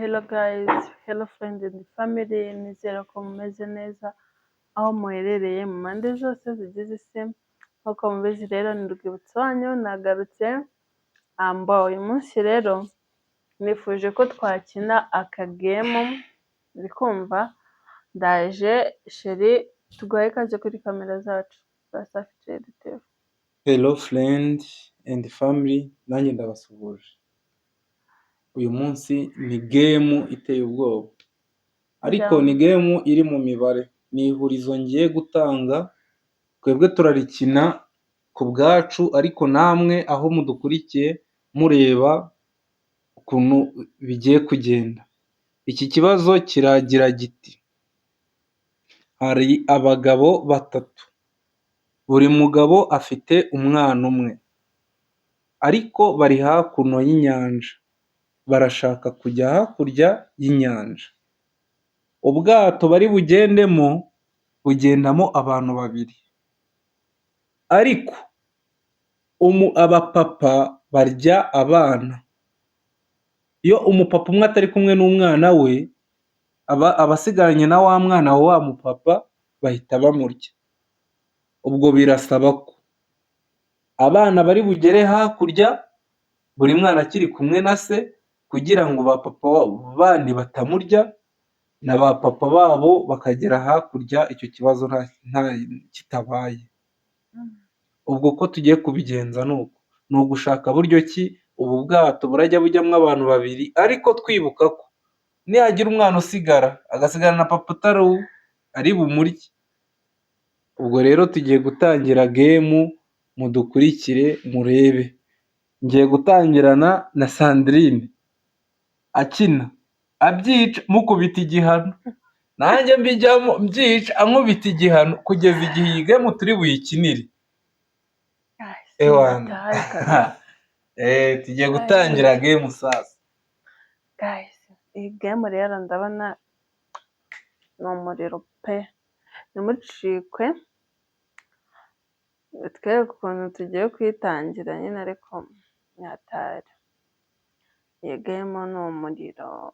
Hello guys, hello friends and family, nizera ko mumeze neza aho muherereye mu mpande zose zigize isi. Nk'uko mubizi rero ni Rwibutso wanyu nagarutse. Uyu munsi rero nifuje ko twakina akagemu, uri kumva? Ndaje sheri, tuguhaye ikaze kuri kamera zacu za Safi Trade TV. Hello friend and family, nanjye ndabasuhuje. Uyu munsi ni game iteye ubwoba, ariko ni game iri mu mibare. Ni ihurizo ngiye gutanga, twebwe turarikina ku bwacu, ariko namwe aho mudukurikiye mureba ukuntu bigiye kugenda. Iki kibazo kiragira giti: hari abagabo batatu, buri mugabo afite umwana umwe, ariko bari hakuno y'inyanja, barashaka kujya hakurya y'inyanja. Ubwato bari bugendemo bugendamo abantu babiri, ariko abapapa barya abana. Iyo umupapa umwe atari kumwe n'umwana we, abasigaranye na wa mwana wa mupapa bahita bamurya. Ubwo birasaba ko abana bari bugere hakurya, buri mwana akiri kumwe na se, kugira ngo ba papa bandi batamurya, na ba papa babo bakagera hakurya icyo kibazo nta kitabaye. Ubwo ko tugiye kubigenza ni ugushaka buryo ki ubu bwato burajya bujyamo abantu babiri, ariko twibuka ko nihagira umwana usigara agasigara na papa ari bumurye. Ubwo rero tugiye gutangira game, mudukurikire murebe. Ngiye gutangirana na Sandrine akina abyica mukubita igihano, nanjye mbijyamo mbyica ankubita igihano, kugeza igihe iyi game turi buyikinire. Tugiye gutangira game sasa. Guys, iyi game rero ndabona ni umuriro pe, nimucikwe twereke ukuntu tugiye kuyitangira nyine, ariko nyatari. Iyi game ni umuriro,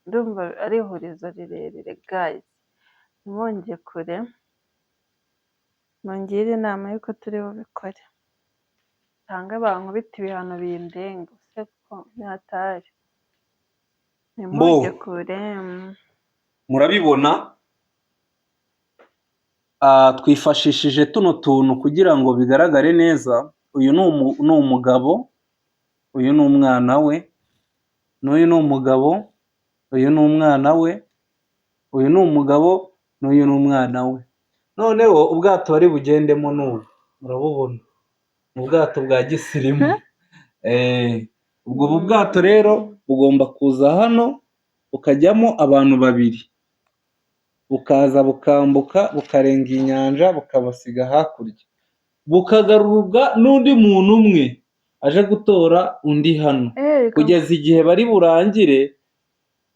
ndumva ari ihurizo rirerire. Guys, ntimwongere kure, mungire inama y'uko turi bubikore, cyangwa bankubita ibihano bindenga. Se ko nyatari, ntimwongere kure. Murabibona, twifashishije tuno tuntu kugira ngo bigaragare neza. Uyu ni umugabo, uyu ni umwana we, n'uyu ni umugabo, uyu ni umwana we, uyu ni umugabo, n'uyu ni umwana we. Noneho ubwato bari bugendemo murabubona, ubwato bwa gisirimu. Ubwo bwato rero bugomba kuza hano bukajyamo abantu babiri, bukaza bukambuka bukarenga inyanja bukabasiga hakurya, bukagarurwa n'undi muntu umwe aje gutora undi hano, kugeza igihe bari burangire,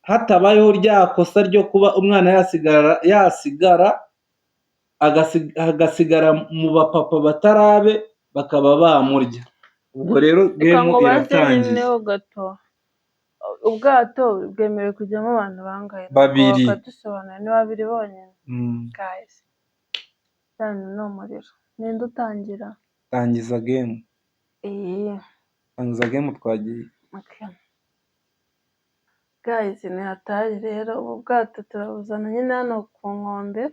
hatabayeho rya kosa ryo kuba umwana agasigara mu bapapa batarabe bakaba bamurya. Ubwo rero game iratangiye. Ubwato bwemerewe kujyamo abantu bangahe? Babiri. Bakadusobanurira, ni babiri bonyine. Guys, cyane ni umuriro. Ninde utangira? Tangiza game. Tangiza game twagiye. Okay. Guys, ni hatari rero. Ubu bwato turabuzana nyine hano ku nkombe.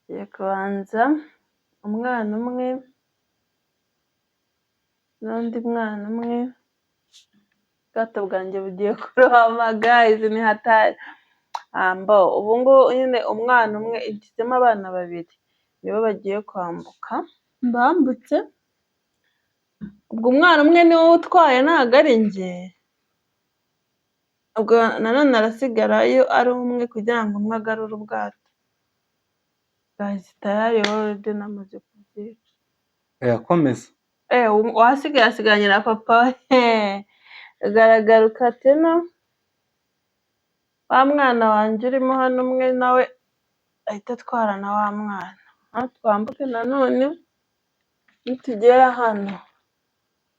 Tugiye kubanza umwana umwe n'undi mwana umwe. Ubwato bwanjye bugiye kurohama. Guys, ni hatari. Ubu ngubu nyine umwana umwe igizemo abana babiri, nibo bagiye kwambuka. Bambutse, ubwo umwana umwe niwe utwaye, ntabwo ari njye. Ubwo nanone arasigarayo ari umwe, kugira ngo umwe agarure ubwato. Guys, tayari already namaze kubyica. Yakomeza. Uwasigaye asigaranye na papa we. Garagaruka tena, wa mwana wanjye urimo hano umwe nawe ahita atwara na wa mwana. Twambuke nanone nitugera hano.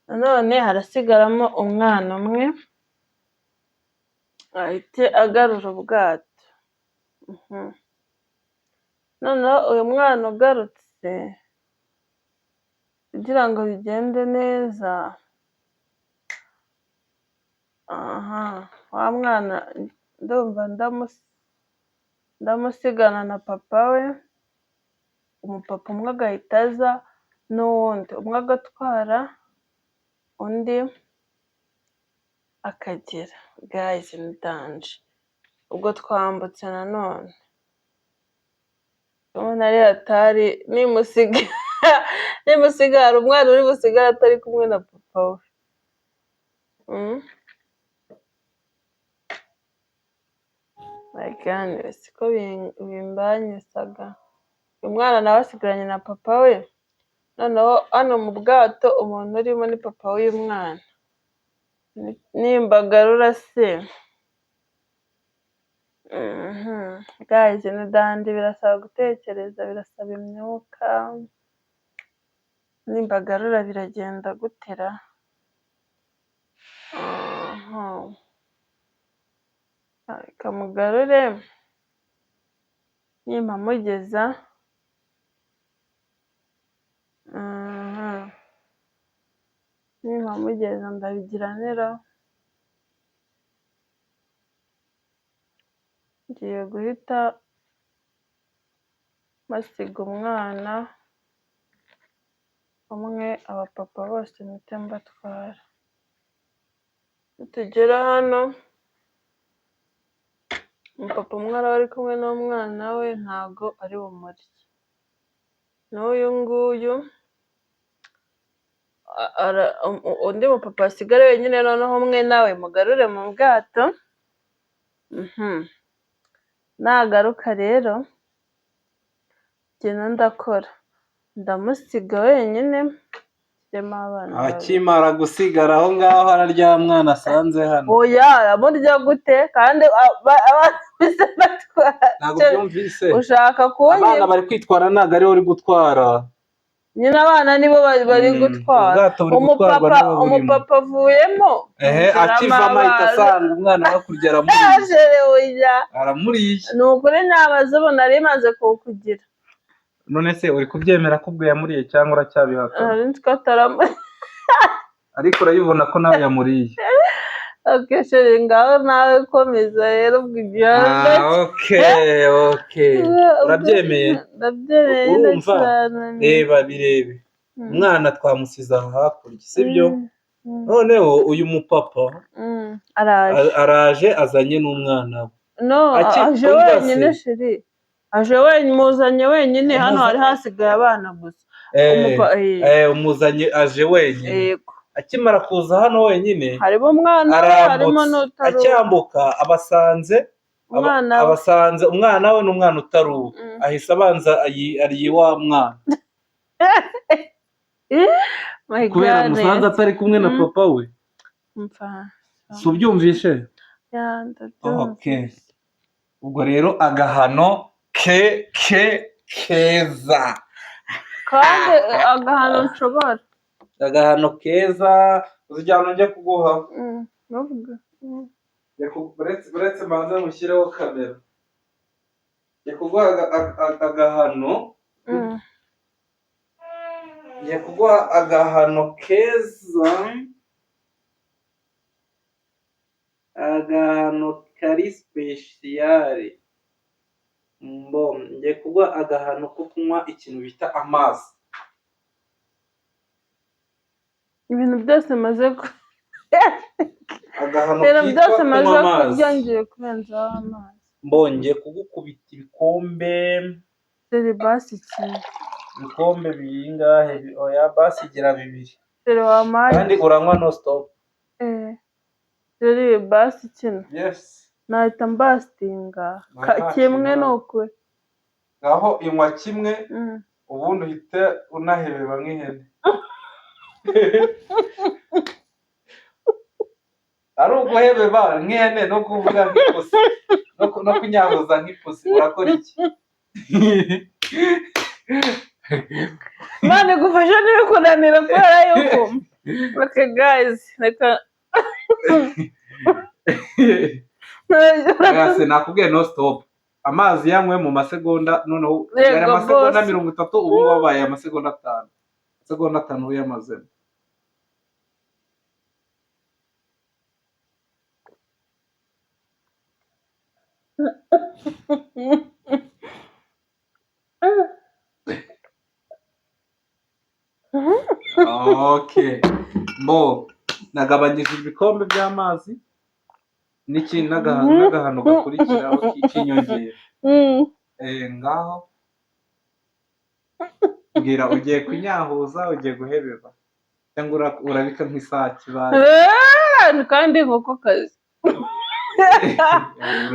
nanone harasigaramo umwana umwe ahite agarura ubwato. Noneho uyu mwana ugarutse kugira ngo bigende neza, wa mwana ndumva ndamusigana na papa we, umupapa umwe agahita aza n'uwundi, umwe agatwara undi akagera. Gayizi ni danje. Ubwo twambutse nanone ubona ari hatari, nimusiga hari umwana uri busigare atari kumwe na papa we. Siko bimbanyusaga. Uyu mwana nawe asigaranye na papa we, noneho hano mu bwato umuntu urimo ni papa w'uyu mwana. Nimbagarura se gayizi ni dandi, birasaba gutekereza, birasaba imyuka. Nimbagarura biragenda gutera. Reka mugarure, nimpamugeza ndabigira nera. Ngiye guhita basiga umwana umwe, abapapa bose mpite mbatwara. Nitugera hano umupapa umwe araba ari kumwe n'umwana we, ntago ari bumurye. N'uyu nguyu undi mupapa asigare wenyine, noneho umwe nawe mugarure mu bwato. Nagaruka rero ikintu ndakora, ndamusiga wenyine, nshyiremo abana babiri. Akimara gusigara aho ngaho hararya mwana asanze hano. Oya, aramurya gute kandi abana bise batwara? Ntabwo byumvise. Ushaka kunywa? Abana bari kwitwara, ntabwo ariwe uri gutwara. Nyine abana nibo bari gutwara. Umupapa avuyemo, akivamo ahita asanga umwana hakurya aramuriye. Ni ukuri ntabaze ubu nari maze kuwukugira. None se uri kubyemera ko ubwo yamuriye cyangwa uracyabihakana? Nzi ko ataramuriye. Ariko urayibona ko nawe yamuriye. Sheri ngaho nawe komeza rero bw'igihande. Urabyemeye? Ndabyemeye. Urumva? Reba birebe. Umwana twamusize aha hakurya, sibyo? Noneho uyu mupapa araje azanye n'umwana we. No, aje wenyine sheri. Aje wenyine, muzanye wenyine, hano hari hasigaye abana gusa. Umuzanye aje wenyine. Yego. Akimara kuza hano wenyine, harimo umwana we, harimo n'utari uwe. Acyambuka abasanze umwana we n'umwana utari uwe. Ahise abanza ariye wa mwana. Kubera musanze atari kumwe na papa we. Si ubyumvishe? Ndabyumvise. Ubwo rero agahano keza. Kandi agahano nshobora. Agahano keza uzijyana njya kuguha. Uretse manza mushyireho kamera. Njya kuguha agahano. Njya kuguha agahano keza. Agahano kari spesiyare. Ngiye kuguha agahano ko kunywa ikintu bita amazi. Ibintu byose maze agahano kitwa kunywa amazi. Ngiye kurenzaho amazi. Mbonye kugukubita ibikombe. Dore basi kimwe. Ibikombe bingahe? Oya basi gira bibiri. Dore wamaye. Kandi uranywa no stop. Dore basi kimwe. Yes. Nahita mbastinga. Kimwe nukwe. Ngaho inywa kimwe, ubundi uhite unahebeba nk'ihene. Ari uguhebeba nk'ihene no kuvuga nk'ipusi, no kunyabuza nk'ipusi, urakora iki? Mane gufasha nibikunanira kubera yuko Okay guys, reka Ese nakubwiye no stop. Amazi yanywe mu masegonda noneho yari yego amasegonda boss. 30 ubu ngubu abaye amasegonda 5. Amasegonda 5 uyamaze. Okay. Mbo nagabanyije ibikombe by'amazi n'ikindi n'agahano gakurikiraho k'inyongera. Ngaho mbwira ugiye kunyahuza ugiye guhebeba cyangwa urabika nk'isake bazi kandi inkoko kazi.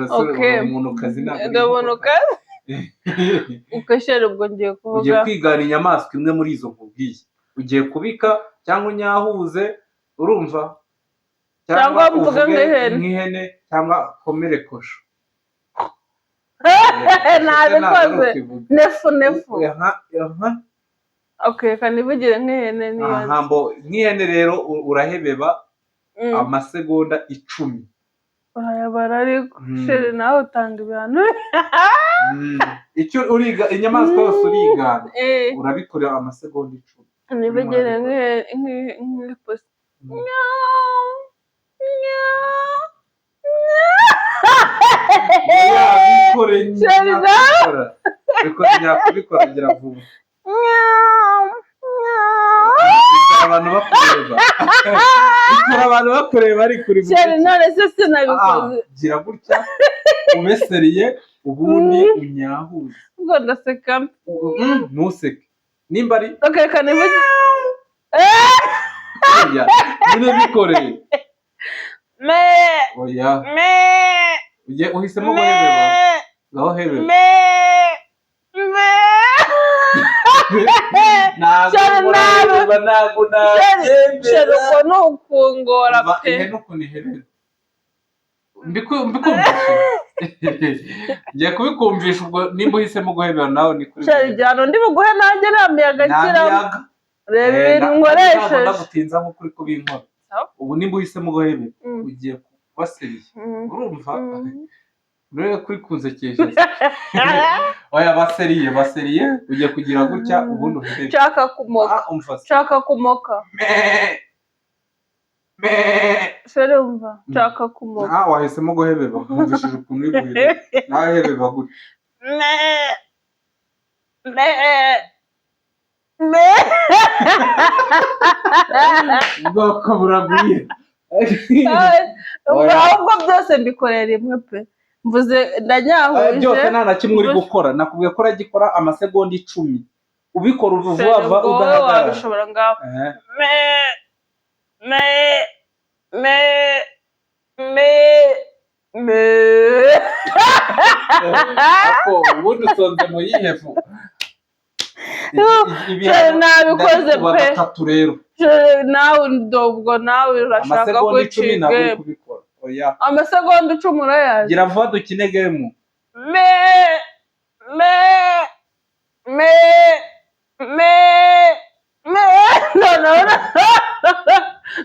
Okay, umuntu kazi ndabona kazi ukashera ubwo ngiye kuvuga ugiye kwigana inyamaswa imwe muri izo nkubwiye, ugiye kubika cyangwa unyahuze, urumva, cyangwa mvuga nk'ihene cyangwa komere kosho. nabikoze nefu. Okay, kanivugire nk'ihene niyo. Nk'ihene rero urahebeba amasegonda 10. Urayabara ariko sheri nawe utanga ibihano. Icyo uriga inyamaswa yose urigana urabikorera amasegonda 10. Nivugire nk'ipusi. Kubikora gira vuba. Abantu bakureba ari kuri sheri none se sinabikoze. Gira gutya ubeseriye ubundi unyahuze. Ubwo ndaseka. Ntuseke nimba ari okay kanivugire nyine bikoreye oya ugiye uhisemo guhebeba ngaho hebeba ntabwo sheri uko nukungora pe ihene ukuntu ihebeba mbikumvisha ngiye kubikumvisha ubwo nimba uhisemo guhebera nawe ni kuri sheri igihano ndi buguhe nanjye nta miyaga nshyiramo. Reba ibintu nkoresheje ndagutinza nko kuri kubinkora. Ubu nimba uhisemo guhebera ugiye kubaseriye, urumva rero kuri kunzekesha. Oya baseriye ugiye kugira gutya ubundi uhebebe. Nshaka kumoka sheri umva nshaka kumoka. Wahisemo guhebeba nkumvishije ukuntu uri guhebeba nawe hebeba gutya. Ubwoko buraguye. Ahubwo byose mbikorera rimwe pe. Mvuze ndanyahuje byose nta na kimwe uri gukora. Nakubwiye ko uragikora amasegonda 10. Ubikora vuba ugahagarara. Wabishobora ngaho. Ako ubundi usonze mu yihefu. Nabikoze pe rero nawe ubwo nawe urashaka gucika amasegonda 10 urayazi. gira vuba dukine game.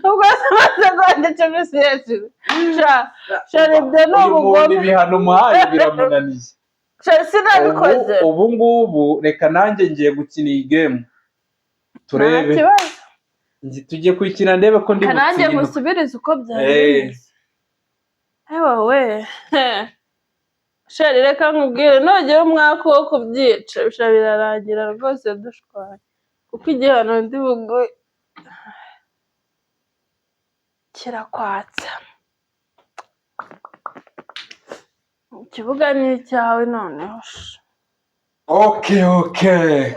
ubwo amasegonda 10 siyesi shari ibyo ni ubugome. Ibihano muhaye biramunaniye. Sinabikoze. Ubu ngubu reka nanjye ngiye gukina iyi game turebe. Tugiye kuyikina ndebe ko ndi gutsinda. Nanjye musubirize uko byagenze. Ewe shari reka nkubwire nogera umwaka wo kubyica birarangira rwose dushwanye kuko igihano ndi buguhe kirakwatsa. Ikibuga ni icyawe noneho. Okay.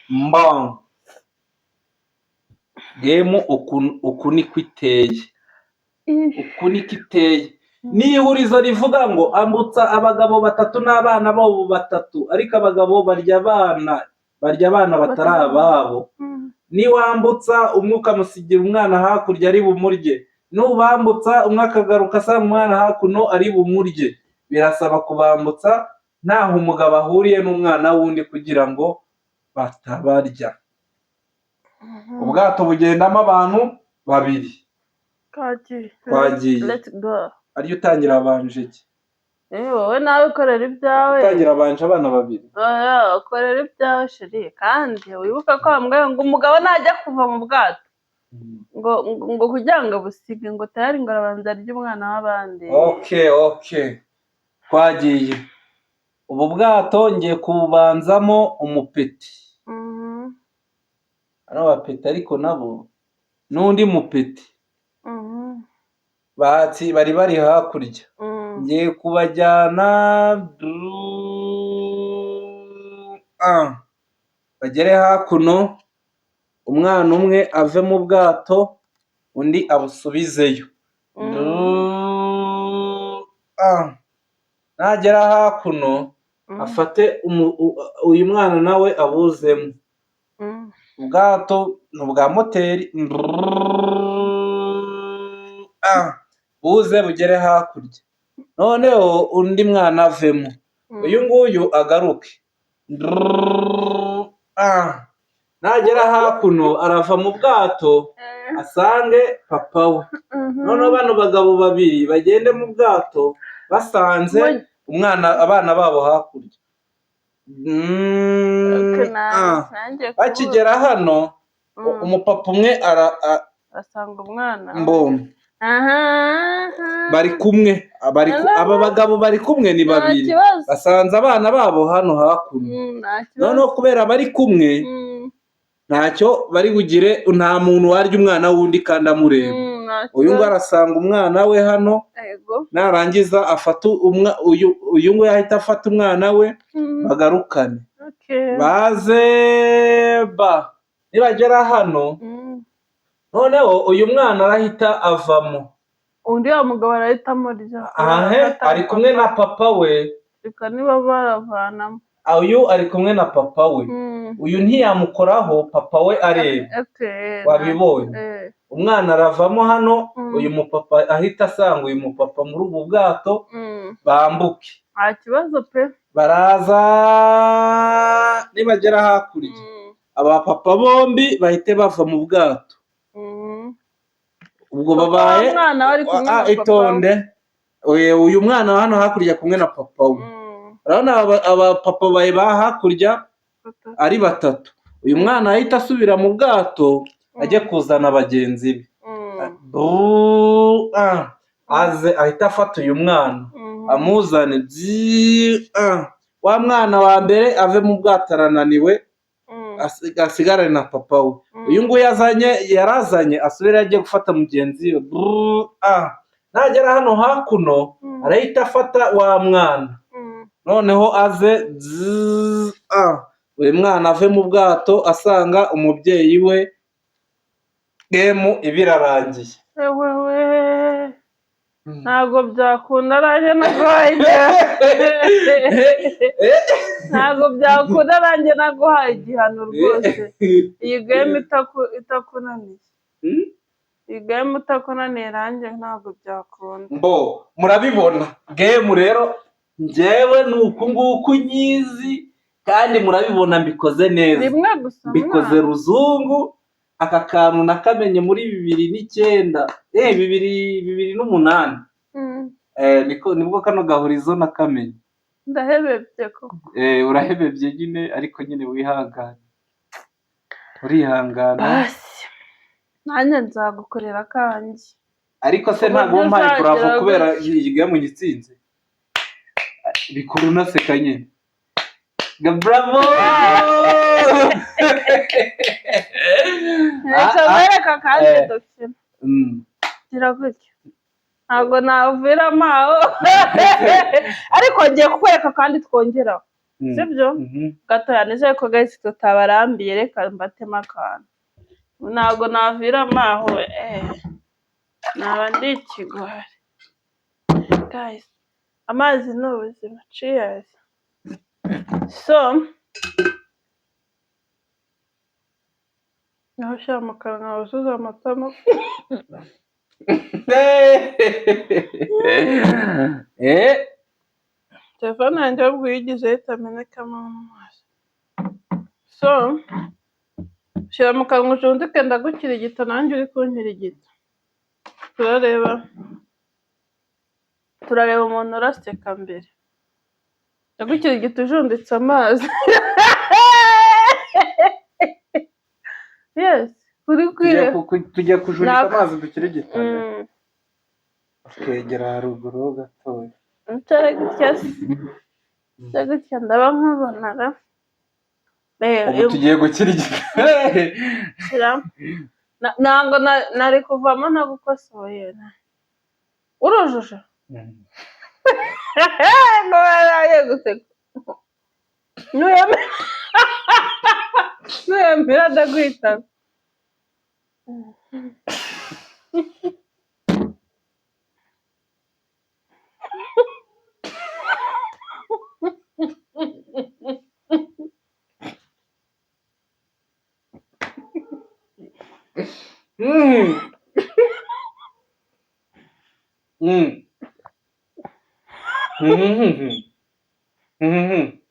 Mbang. Game uku niko iteye. N'ihurizo rivuga ngo ambutsa abagabo 3 n'abana babo 3 ariko abagabo barya abana batari ababo. Niwambutsa umwuka musigira umwana hakurya ari bumurye, nubambutsa umwaka garuka sa umwana hakuno ari bumurye. Birasaba kubambutsa ntaho umugabo ahuriye n'umwana wundi kugira ngo batabarya. ubwato bugendamo abantu babiri. Twagiye. Let's go. Ariyo utangira abanje iki? Wowe nawe ukorera ibyawe. Utangira abanje abana babiri. Ukorera ibyawe sheri, kandi wibuka ko bambwiye ngo umugabo najya kuva mu bwato ngo kugira ngo busige ngo tayari ngo arabanza arye umwana w'abandi. Okay. Twagiye. Ubu bwato ngiye kubanzamo umupeti. Hano abapeti ariko nabo n'undi mupeti. bari hakurya. Ngiye kubajyana bagere hakuno, umwana umwe ave mu bwato undi abusubizeyo. Nagera hakuno afate uyu mwana nawe abuzemo. Ubwato ni ubwa moteri, buze bugere hakurya, noneho undi mwana avemo, uyu nguyu agaruke. Nagera hakuno arava mu bwato asange papa we, noneho bano bagabo babiri bagende mu bwato basanze abana babo hakurya. Bakigera hano umupapa umwe asanga umwana mbona bari kumwe, aba bagabo bari kumwe ni babiri, basanze abana babo hano hakuno. Noneho kubera bari kumwe ntacyo bari bugire, nta muntu warya umwana wundi kandi amureba. Uyu ngo arasanga umwana we hano, narangiza afata uyu ngo yahita afata umwana we bagarukane. Baze nibagera hano, noneho uyu mwana arahita avamo, undi wa mugabo arahita amurya. Ari kumwe na papa we. Reka niba baravanamo. Uyu ari kumwe na papa we, uyu ntiyamukoraho, papa we areba. Wabibonye? Umwana aravamo hano, uyu mupapa ahita asanga uyu mupapa muri ubu bwato, bambuke. Nta kibazo pe. Baraza nibagera hakurya, aba papa bombi bahite bava mu bwato. Ubwo babaye itonde, uyu mwana hano hakurya kumwe na papa we. Urabona aba papa baye hakurya ari batatu. Uyu mwana ahita asubira mu bwato ajye kuzana bagenzi be. Aze ahita afata uyu mwana amuzane. Wa mwana wa mbere ave mu bwato arananiwe, asigarane na papa we. Uyu nguyu yarazanye asubire ajye gufata mugenzi we. Nagera hano hakuno arahita afata wa mwana, noneho aze buri mwana ave mu bwato asanga umubyeyi we. Gemu ibirarangiye. Ntabwo byakunda nanjye naguhaye ntabwo byakunda nanjye naguhaye igihano rwose. Iyi gemu itakunaniye, iyi gemu itakunaniye nanjye ntabwo byakunda. Murabibona gemu rero njyewe ni uku nguku nyizi, kandi murabibona mbikoze neza. Rimwe gusa mbikoze ruzungu. Aka kantu nakamenye muri 2009, 2008. Nibwo kano gahurizo nakamenye. Ndahebebye koko. Urahebebye nyine, ariko nyine wihangane, urihangana. Basi nanjye nzagukorera kanjye. Ariko se ntabwo umpaye bravo kubera iyi game ngitsinze. Bikuru naseka nyine. Bravo! Nshobora kandi dukina. Gira gutya. Ntabwo naviramo aho. Ariko ngiye kukwereka kandi twongeraho. Sibyo? Gatoya nizeye ko guys tutabarambiye, reka mbatema akantu. Ntabwo naviramo aho. Naba ndi ikigwari. Guys, amazi ni ubuzima. Cheers. So nashaka mukanwa uzuza amatama. Telefone yanjye ubwo yigize itamenekamo amazi. So Shyira mu kanwa ujundike ndagukirigita nanjye uri kunkirigita. Turareba umuntu uraseka mbere. Ndagukirigita ujunditse amazi. Yes, uri kwireba. Tugiye kujundika amazi dukirigitane. Twegera haruguru gatoya. Ntare gutya se. Gutya ndaba nkubonara. Ubu tugiye gukirigita. Ntabwo nari kuvamo nagukosoye. Urujuje? Ngo baraye guseka. Nuyemera ndaguhita.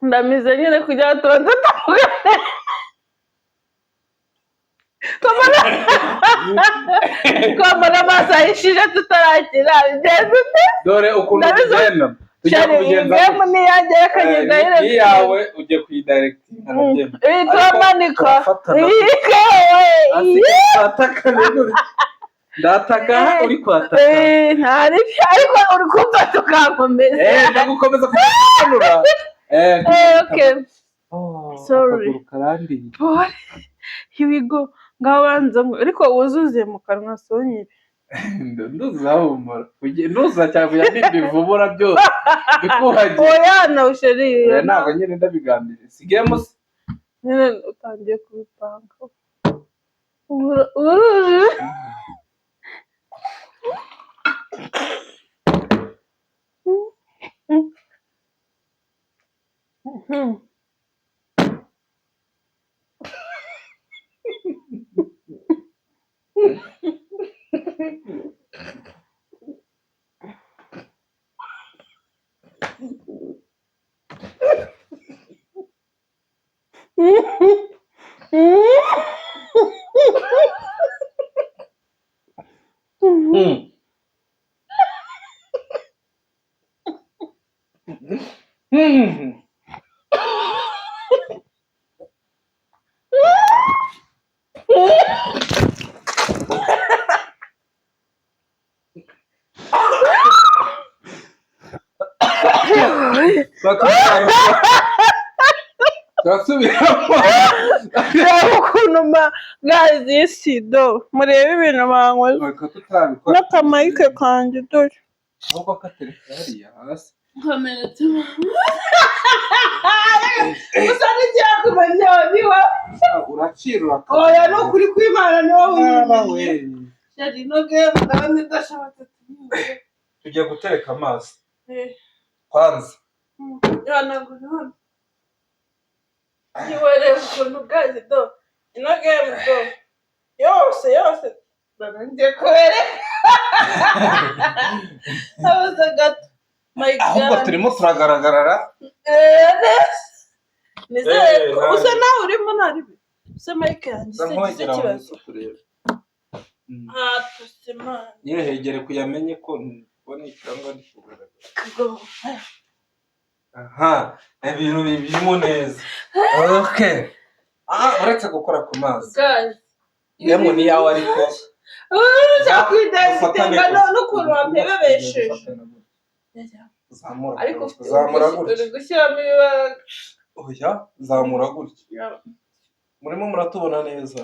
Ndamize nyine kugira ngo tubanze tuvugane. Kwambara amaso ahishije tutarakira bigenze ute? Dore ukuntu bigenda. Tujya kubigenza. Ngemu niyanjye yakagenda yiretse. Iyawe ujye kuyidirectinga nabyo. Turamanika. Ndataka uri kwataka. Ntari ariko uri kumva tukakomeza. Ndagukomeza kuganura. Okay. Sorry. Boy. Here we go. Ngabanza ariko wuzuze mu kanwa sonyire. Nduzahumura. Ntuza cyangwa yandibivubura byose. Bikuhagiye. Oya na usheri. Ntabwo nyine ndabigambiriye. Sigemo se. Nyine utangiye kubipanga. Uruje. Guys, isi do murebe ibintu bankoze n'akamayike kanjye dore ahubwo katereka hariya hasi kamenetse gusa n'igihe kumenya niba uracira oya no kuri kwimana niwo wimenye shari no game ndabona ndashaka tugiye gutereka amazi kwanza yanago none niwere ukuntu gazi do ino game do yose ndangiye kwereka abaza gato ahubwo turimo turagaragara nizere usa nawe urimo naribi se mike yanjye se ikibazo tusema nyine hegere kuyamenye ko mbona ikirangwa ndi kugaragara aha ibintu birimo neza okay uretse gukora ku mazi yemwe ni yawe ariko uzakwidesitenga n'ukuntu wampebebesheje zamura gutya uri gushyiramo ibibara oya zamura gutya murimo muratubona neza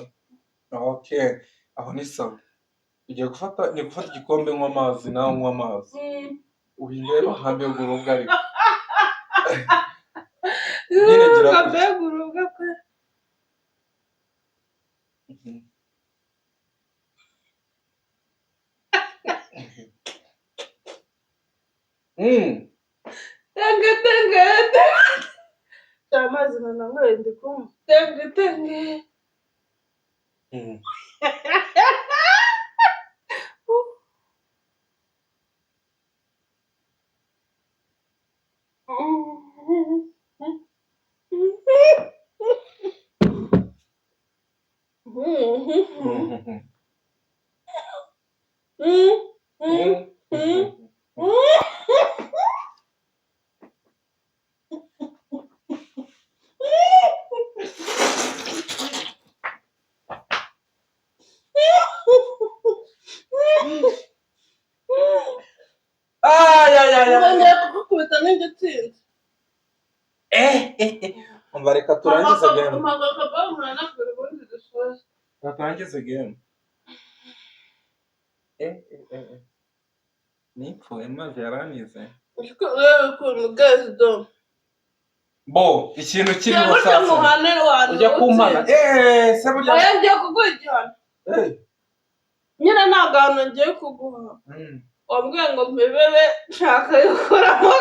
okay aho ni sawa ugiye gufata igikombe nywa amazi nawe nywa amazi ubindeba hambe urubwa ariko nyine gira mbega urubwa kwe tenge amazi nanangoye ndi kumva tenge Ngiye kugukubita n'igitsinzi. Umva reka turangize game. Dusoze. Turangize game. Nipfuye maze yaranize. Bo ikintu kirimo sasa. Ujya kumpana. Se burya. Oya ngiye kuguha igihano. Nyine nta gahano ngiye kuguha. Wambwiye ngo mpebebe nshaka gukoramo.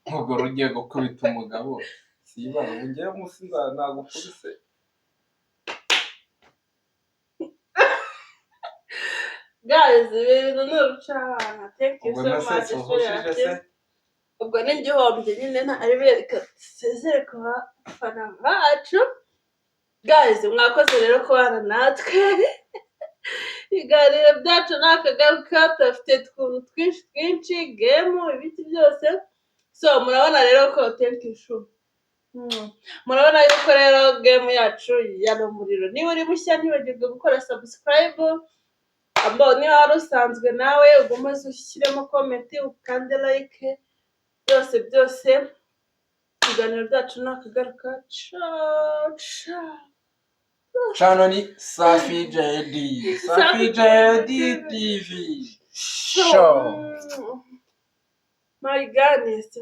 Ntabwo rugiye gukubita umugabo. Siba ngiye munsi nagukubise. Guys, ibintu n'urucana. Thank you so much. Ubwo ni igihombo nyine ntari bereka sezere ku bafana bacu. Guys, mwakoze rero kubana natwe. Ibiganiro byacu nakagaruka tufite utuntu twinshi game ibiti byose. So murabona rero ko thank you so. Murabona yuko rero game yacu yano muriro. Niba uri mushya ntibagirwe gukora subscribe. Abo ni wari usanzwe nawe ugumaze ushyiremo comment ukande like. Byose ibiganiro byacu nakagaruka. Ciao. Channel ni Safi JD. Safi JD TV. Show. My goodness.